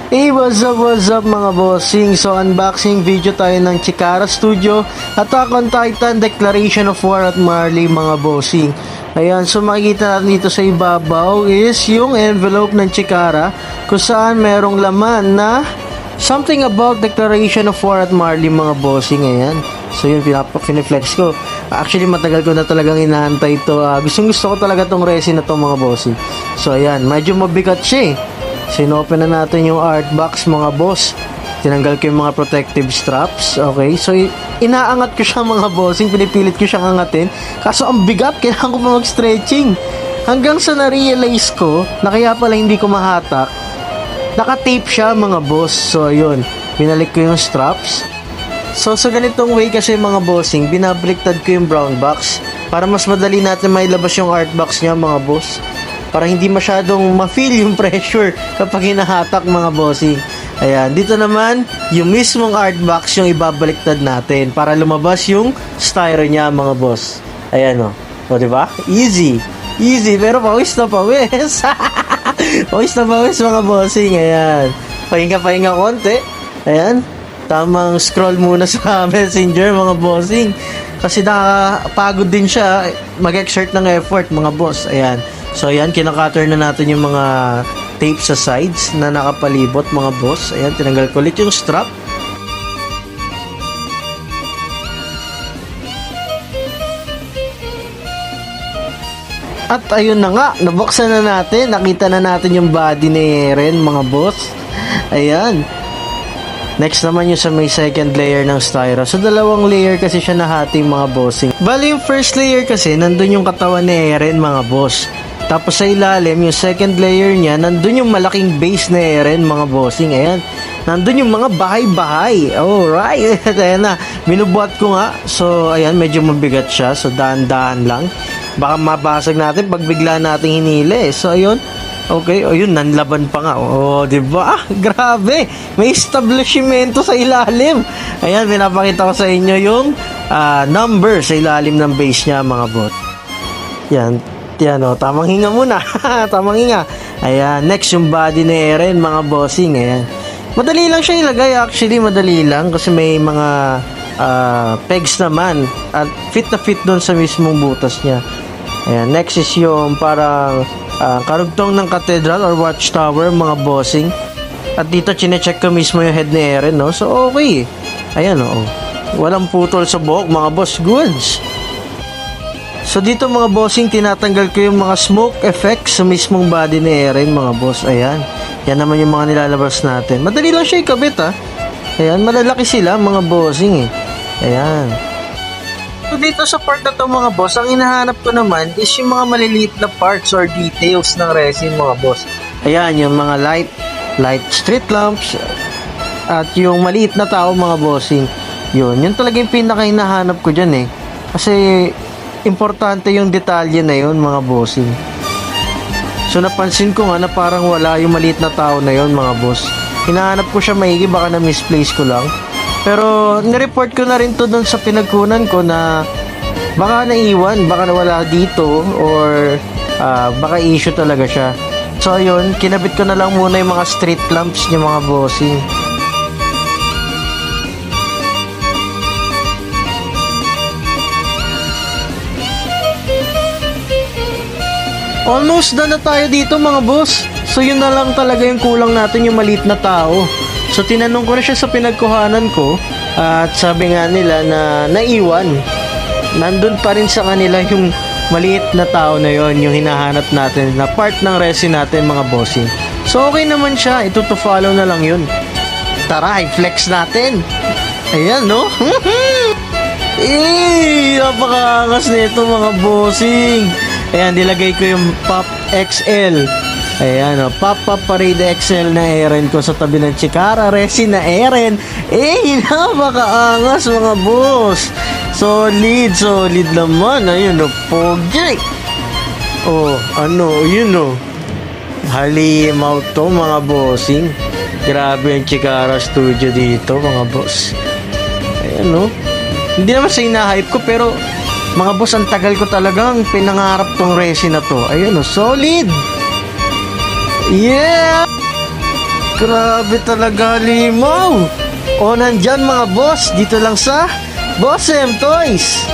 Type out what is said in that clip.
Hey, what's up mga bossing? So, unboxing video tayo ng Chikara Studio Attack on Titan Declaration of War at Marley mga bossing. Ayan, so makikita natin dito sa ibabaw is yung envelope ng Chikara kung saan merong laman na something about Declaration of War at Marley mga bossing. Ayan, so yun, pinapag-flex ko. Actually, matagal ko na talagang inaantay ito. Gusto ko talaga tong resin na to mga bossing. So, ayan, medyo mabigat siya eh. Sinopen na natin yung art box mga boss. Tinanggal ko yung mga protective straps. Okay, so inaangat ko siya mga bossing. Pinipilit ko siyang angatin. Kaso ang bigat, kailangan ko pa mag-stretching. Hanggang sa na-realize ko na kaya pala hindi ko mahatak. Naka-tape siya mga boss. So ayun, binalik ko yung straps. So sa ganitong way kasi mga bossing, binabaliktad ko yung brown box para mas madali natin mailabas yung art box niya mga boss. Para hindi masyadong ma-feel yung pressure kapag hinahatak mga bossing. Ayan, dito naman, yung mismong art box yung ibabaliktad natin para lumabas yung styro niya mga boss. Ayan o. O, diba? Easy. Easy, pero pawis na pawis. Pawis na pawis mga bossing. Ayan. Pahinga konti. Ayan. Tamang scroll muna sa messenger mga bossing. Kasi nakapagod din siya. Mag-exert ng effort mga boss. Ayan. So, ayan, kinakater na natin yung mga tape sa sides na nakapalibot, mga boss. Ayan, tinanggal ko ulit yung strap. At ayun na nga, nabuksan na natin. Nakita na natin yung body ni Eren, mga boss. Ayan. Next naman yung sa may second layer ng styro. So, dalawang layer kasi siya nahating mga bossing. Bali, yung first layer kasi, nandun yung katawan ni Eren, mga boss. Tapos sa ilalim, yung second layer niya, nandun yung malaking base na Eren, mga bossing. Ayan. Nandun yung mga bahay-bahay. Alright. Ayan na. Binubuhat ko nga. So, ayan, medyo mabigat siya. So, dahan-dahan lang. Baka mabasag natin pag bigla nating hinili. So, ayun. Okay. O, yun, nanlaban pa nga. Oh, diba? Grabe. May establishmento sa ilalim. Ayan, pinapakita ko sa inyo yung number sa ilalim ng base niya, mga bot. Yan. Yan o, tamang hinga muna. Tamang hinga. Ayan, next yung body ni Eren, mga bossing. Ayan. Madali lang siya ilagay, actually, madali lang. Kasi may mga pegs naman. At fit na fit doon sa mismong butas niya. Ayan, next is yung parang karugtong ng cathedral or watchtower, mga bossing. At dito, chinecheck ko mismo yung head ni Eren, no? So, okay. Ayan, o. Walang putol sa buhok, mga boss. Goods. So dito mga bossing, tinatanggal ko yung mga smoke effects sa mismong body ni Eren, mga boss. Ayan. Yan naman yung mga nilalabas natin. Madali lang siya ikabit ha. Ayan, malalaki sila mga bossing eh. Ayan. So dito sa part na to mga boss, ang hinahanap ko naman is yung mga maliliit na parts or details ng resin mga boss. Ayan, yung mga light street lamps at yung maliit na tao mga bossing. Yun talaga yung pinaka hinahanap ko dyan eh. Kasi importante yung detalye na yun mga bossing. So napansin ko nga na parang wala yung maliit na tao na yun mga boss. Hinahanap ko siya maigi, baka na misplace ko lang. Pero nireport ko na rin to dun sa pinagkunan ko na baka naiwan, baka nawala dito or baka issue talaga siya. So yun, kinabit ko na lang muna yung mga street lamps niya mga bossing. Almost done na tayo dito mga boss. So yun na lang talaga yung kulang natin, yung maliit na tao. So tinanong ko na siya sa pinagkuhanan ko at sabi nga nila na naiwan. Nandun pa rin sa kanila yung maliit na tao na yon, yung hinahanap natin na part ng resin natin mga bossing. So okay naman siya, ito to follow na lang yun. Tara, i-flex natin. Ayan no. Napakaangas nito mga bossing. Ayan, nilagay ko yung Pop XL. Ayan, o. Pop Parade XL na Eren ko sa tabi ng Chikara resin na Eren. Napakaangas mga boss. Solid naman. Ayun, o. Pogi. Yun, o. Halimaw to mga bossing. Grabe yung Chikara Studio dito, mga boss. Ayan, o. Hindi naman sa hinahype ko, pero mga boss, ang tagal ko talagang pinangarap tong resin na to. Ayun o, solid! Yeah! Grabe talaga, Limaw. O nandyan mga boss, dito lang sa Boss M Toys.